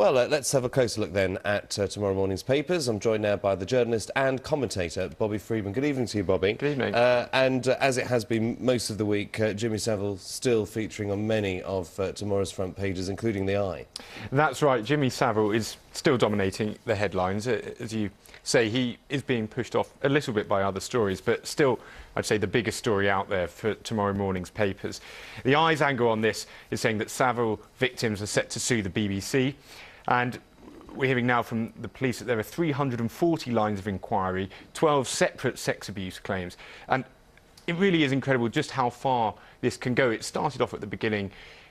Well, let's have a closer look then at tomorrow morning's papers. I'm joined now by the journalist and commentator, Bobby Friedman. Good evening to you, Bobby. Good evening. As it has been most of the week, Jimmy Savile still featuring on many of tomorrow's front pages, including The Eye. That's right. Jimmy Savile is still dominating the headlines. As you say, he is being pushed off a little bit by other stories, but still, I'd say, the biggest story out there for tomorrow morning's papers. The Eye's angle on this is saying that Savile victims are set to sue the BBC, and we're hearing now from the police that there are 340 lines of inquiry, 12 separate sex abuse claims, and it really is incredible just how far this can go. It started off at the beginning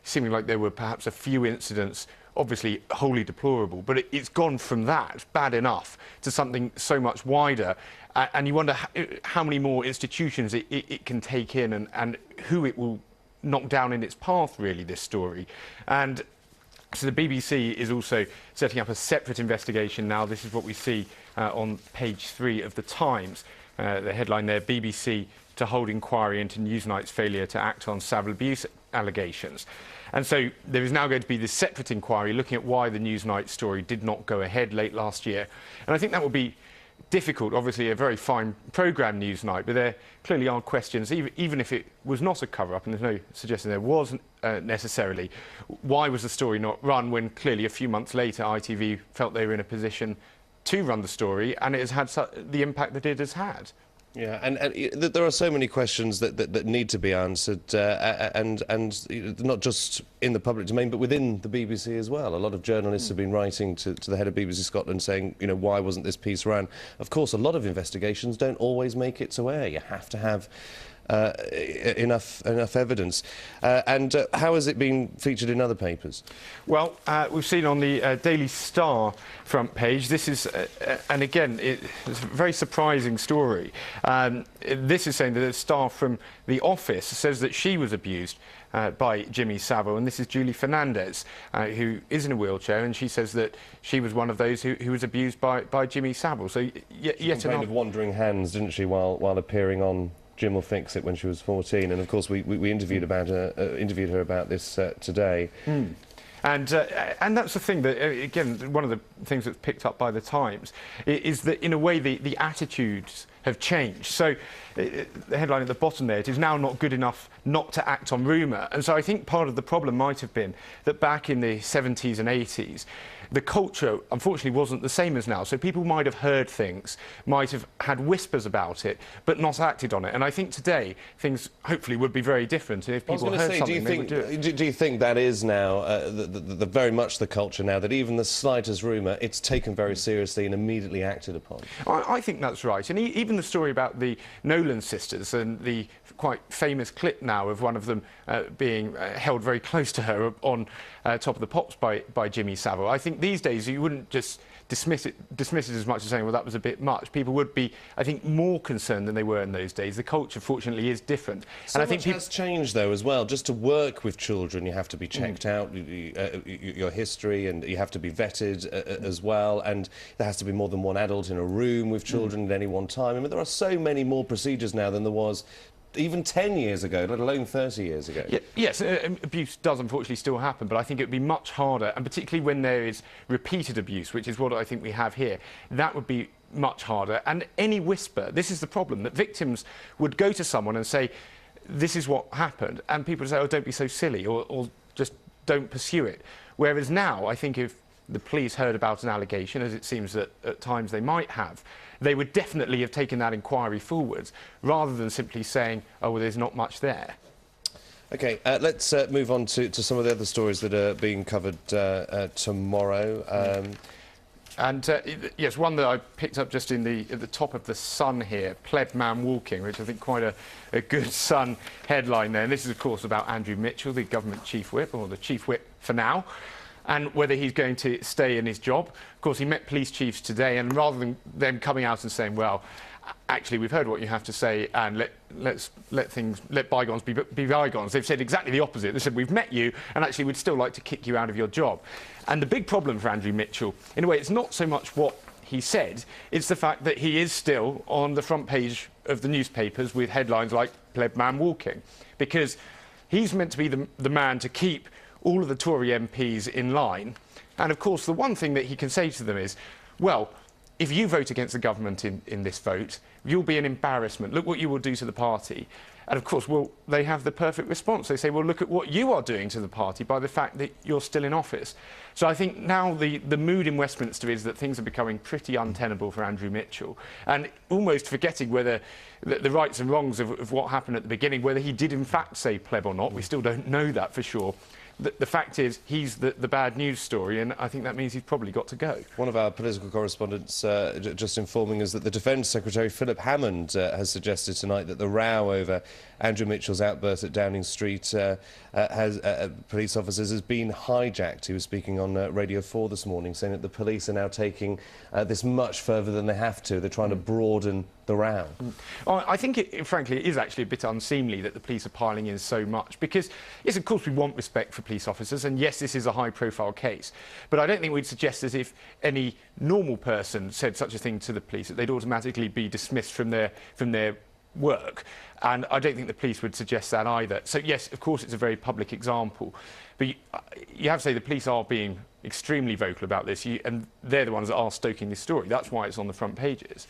seeming like there were perhaps a few incidents, obviously wholly deplorable, but it's gone from that, bad enough, to something so much wider. And you wonder how many more institutions it can take in and who it will knock down in its path, really, this story. And so the BBC is also setting up a separate investigation now. This is what we see on page 3 of The Times. The headline there, BBC to hold inquiry into Newsnight's failure to act on Savile abuse allegations. And so there is now going to be this separate inquiry looking at why the Newsnight story did not go ahead late last year. And I think that will be difficult. Obviously, a very fine programme, Newsnight, but there clearly are questions, even if it was not a cover-up, and there's no suggestion there was necessarily. Why was the story not run when clearly a few months later ITV felt they were in a position to run the story, and it has had the impact that it has had? Yeah, and there are so many questions that need to be answered, and not just in the public domain, but within the BBC as well. A lot of journalists have been writing to the head of BBC Scotland saying, you know, why wasn't this piece run? Of course, a lot of investigations don't always make it to air. You have to have enough evidence. And how has it been featured in other papers? Well, we've seen on the Daily Star front page, this is, and again, it's a very surprising story. This is saying that a staff from The Office says that she was abused by Jimmy Savile, and this is Julie Fernandez, who is in a wheelchair, and she says that she was one of those who was abused by Jimmy Savile. So yet another kind of wandering hands, didn't she, while appearing on Jim Will Fix It when she was 14, and of course we interviewed her about this today. And that's the thing that, again, one of the things that's picked up by The Times is that, in a way, the attitudes have changed. So the headline at the bottom there, it is now not good enough not to act on rumour. And so I think part of the problem might have been that back in the 70s and 80s, the culture, unfortunately, wasn't the same as now. So people might have heard things, might have had whispers about it, but not acted on it. And I think today, things hopefully would be very different. And if people heard something, they would do it. Do you think that is now very much the culture now, that even the slightest rumour, it's taken very seriously and immediately acted upon? I think that's right. And even the story about the Nolan sisters and the quite famous clip now of one of them being held very close to her on Top of the Pops by Jimmy Savile. I think these days you wouldn't just dismiss it as much as saying, well, that was a bit much. People would be, I think, more concerned than they were in those days. The culture, fortunately, is different. So and I think has changed, though, as well. Just to work with children, you have to be checked out, your history, and you have to be vetted as well, and there has to be more than one adult in a room with children at any one time. I mean, there are so many more procedures now than there was even 10 years ago, let alone 30 years ago. Yes, abuse does unfortunately still happen, but I think it would be much harder, and particularly when there is repeated abuse, which is what I think we have here, that would be much harder. And any whisper, this is the problem, that victims would go to someone and say, this is what happened, and people would say, oh, don't be so silly, or just don't pursue it. Whereas now, I think if the police heard about an allegation, as it seems that at times they might have, they would definitely have taken that inquiry forwards, rather than simply saying, oh, well, there's not much there. OK, let's move on to some of the other stories that are being covered tomorrow. Yes, one that I picked up just at the top of the Sun here, Pleb Man Walking, which I think quite a good Sun headline there. And this is, of course, about Andrew Mitchell, the government chief whip, or the chief whip for now, and whether he's going to stay in his job. Of course, he met police chiefs today, and rather than them coming out and saying, well, actually, we've heard what you have to say, and let bygones be bygones, they've said exactly the opposite. They said, we've met you, and actually we'd still like to kick you out of your job. And the big problem for Andrew Mitchell, in a way, it's not so much what he said, it's the fact that he is still on the front page of the newspapers with headlines like Pleb Man Walking, because he's meant to be the man to keep all of the Tory MPs in line. And of course, the one thing that he can say to them is, well, if you vote against the government in this vote, you'll be an embarrassment. Look what you will do to the party. And of course, well, they have the perfect response. They say, well, look at what you are doing to the party by the fact that you're still in office. So I think now the mood in Westminster is that things are becoming pretty untenable for Andrew Mitchell, and almost forgetting whether the rights and wrongs of what happened at the beginning, whether he did in fact say pleb or not. We still don't know that for sure. The fact is, he's the bad news story, and I think that means he's probably got to go. One of our political correspondents just informing us that the Defence Secretary, Philip Hammond, has suggested tonight that the row over Andrew Mitchell's outburst at Downing Street police officers has been hijacked. He was speaking on Radio 4 this morning, saying that the police are now taking this much further than they have to. They're trying to broaden the row. I think, frankly, it is actually a bit unseemly that the police are piling in so much, because, yes, of course, we want respect for police officers, and yes, this is a high-profile case, but I don't think we'd suggest as if any normal person said such a thing to the police that they'd automatically be dismissed from their work, and I don't think the police would suggest that either. So, yes, of course, it's a very public example, but you have to say the police are being extremely vocal about this, and they're the ones that are stoking this story. That's why it's on the front pages.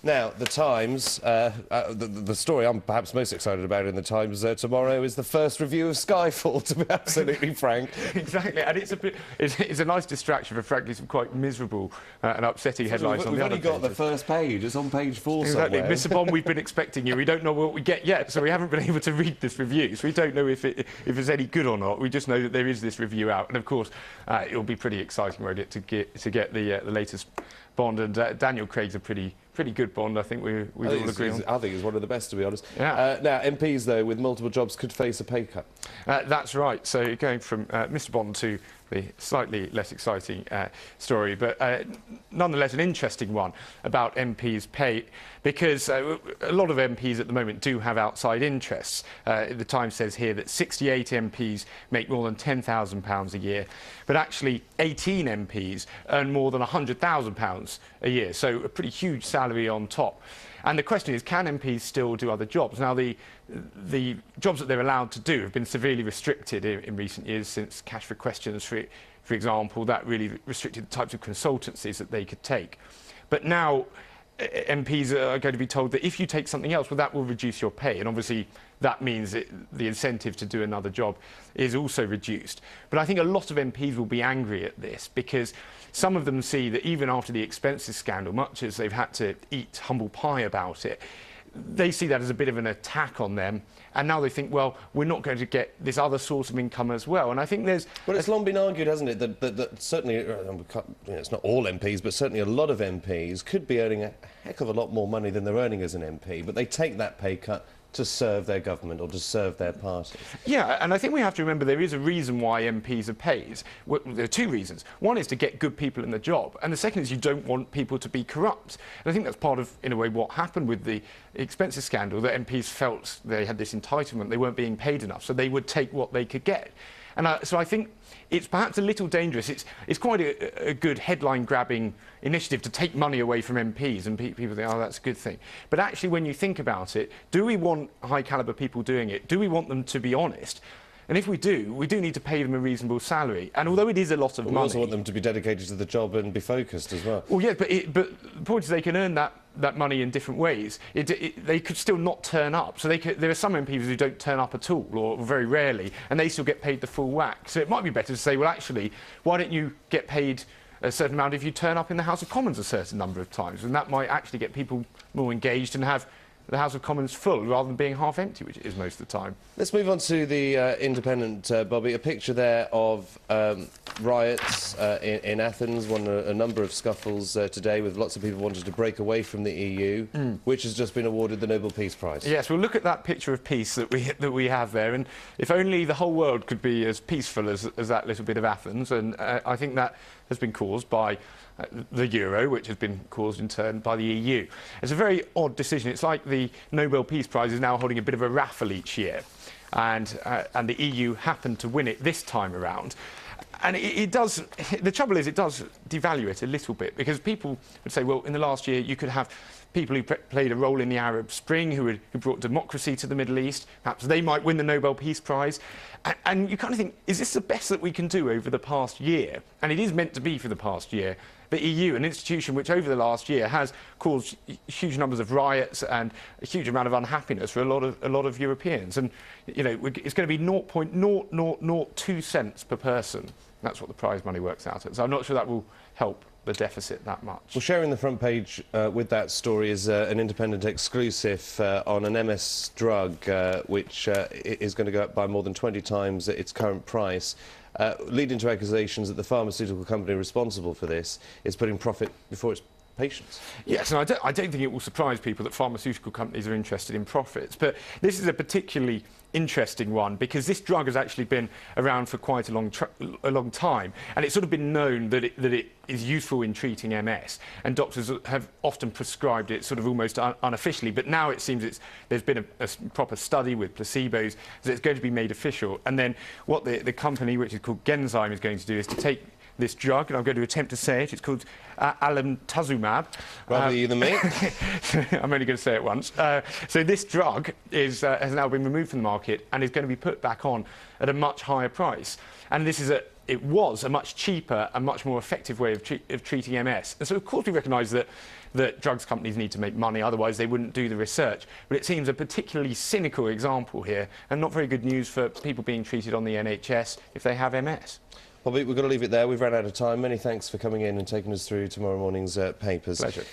Now, the Times, the story I'm perhaps most excited about in the Times tomorrow is the first review of Skyfall, to be absolutely frank. Exactly, and it's a nice distraction for, frankly, some quite miserable and upsetting headlines on the other pages. We've only got the first page, it's on page 4 exactly. somewhere. Mr Bond, we've been expecting you. We don't know what we get yet, so we haven't been able to read this review, so we don't know if it's any good or not. We just know that there is this review out, and of course, it'll be pretty exciting, won't it, to get the latest Bond, and Daniel Craig's a pretty good Bond, I think we all agree on. I think he's one of the best, to be honest. Yeah. Now, MPs, though, with multiple jobs could face a pay cut. That's right. So going from Mr Bond to the slightly less exciting story, but nonetheless an interesting one about MPs' pay, because a lot of MPs at the moment do have outside interests. The Times says here that 68 MPs make more than £10,000 a year, but actually 18 MPs earn more than £100,000 a year, so a pretty huge salary on top. And the question is, can MPs still do other jobs? Now, the jobs that they're allowed to do have been severely restricted in recent years, since Cash for Questions, for example. That really restricted the types of consultancies that they could take. But now MPs are going to be told that if you take something else, well, that will reduce your pay. And obviously that means the incentive to do another job is also reduced. But I think a lot of MPs will be angry at this, because some of them see that even after the expenses scandal, much as they've had to eat humble pie about it, they see that as a bit of an attack on them, and now they think, well, we're not going to get this other source of income as well. And I think there's... Well, it's long been argued, hasn't it, that certainly, it's not all MPs, but certainly a lot of MPs could be earning a heck of a lot more money than they're earning as an MP, but they take that pay cut to serve their government or to serve their party. Yeah, and I think we have to remember there is a reason why MPs are paid. Well, there are two reasons. One is to get good people in the job, and the second is you don't want people to be corrupt. And I think that's part of, in a way, what happened with the expenses scandal, that MPs felt they had this entitlement, they weren't being paid enough, so they would take what they could get. And so I think it's perhaps a little dangerous. It's quite a good headline-grabbing initiative to take money away from MPs, and people think, oh, that's a good thing. But actually, when you think about it, do we want high-calibre people doing it? Do we want them to be honest? And if we do need to pay them a reasonable salary. And although it is a lot of money... We also want them to be dedicated to the job and be focused as well. Well, yeah, but the point is they can earn that money in different ways. They could still not turn up. So there are some MPs who don't turn up at all, or very rarely, and they still get paid the full whack. So it might be better to say, well, actually, why don't you get paid a certain amount if you turn up in the House of Commons a certain number of times? And that might actually get people more engaged and have the House of Commons full rather than being half empty, which it is most of the time. Let's move on to the Independent, Bobby. A picture there of riots in Athens, a number of scuffles today, with lots of people wanting to break away from the EU, which has just been awarded the Nobel Peace Prize. Yes, well, look at that picture of peace that we have there, and if only the whole world could be as peaceful as that little bit of Athens, and I think that has been caused by the euro, which has been caused in turn by the EU. It's a very odd decision. It's like the Nobel Peace Prize is now holding a bit of a raffle each year, and the EU happened to win it this time around. And it does, the trouble is it does devalue it a little bit, because people would say, well, in the last year you could have people who played a role in the Arab Spring, who brought democracy to the Middle East. Perhaps they might win the Nobel Peace Prize. And you kind of think, is this the best that we can do over the past year? And it is meant to be for the past year. The EU, an institution which over the last year has caused huge numbers of riots and a huge amount of unhappiness for a lot of Europeans. And, you know, it's going to be 0.0002 cents per person. That's what the prize money works out at. So I'm not sure that will help the deficit that much. Well, sharing the front page with that story is an independent exclusive on an MS drug which is going to go up by more than 20 times its current price, leading to accusations that the pharmaceutical company responsible for this is putting profit before its patients. Yes, and I don't think it will surprise people that pharmaceutical companies are interested in profits, but this is a particularly interesting one because this drug has actually been around for quite a long time, and it's sort of been known that it is useful in treating MS, and doctors have often prescribed it sort of almost unofficially, but now it seems there's been a proper study with placebos that it's going to be made official. And then what the company, which is called Genzyme, is going to do is to take this drug, and I'm going to attempt to say it. It's called alemtuzumab. Rather you than me. I'm only going to say it once. So this drug has now been removed from the market and is going to be put back on at a much higher price. And this is it was a much cheaper and much more effective way of treating MS. And so, of course, we recognise that drugs companies need to make money, otherwise they wouldn't do the research. But it seems a particularly cynical example here, and not very good news for people being treated on the NHS if they have MS. Well, we've got to leave it there. We've run out of time. Many thanks for coming in and taking us through tomorrow morning's papers. Pleasure.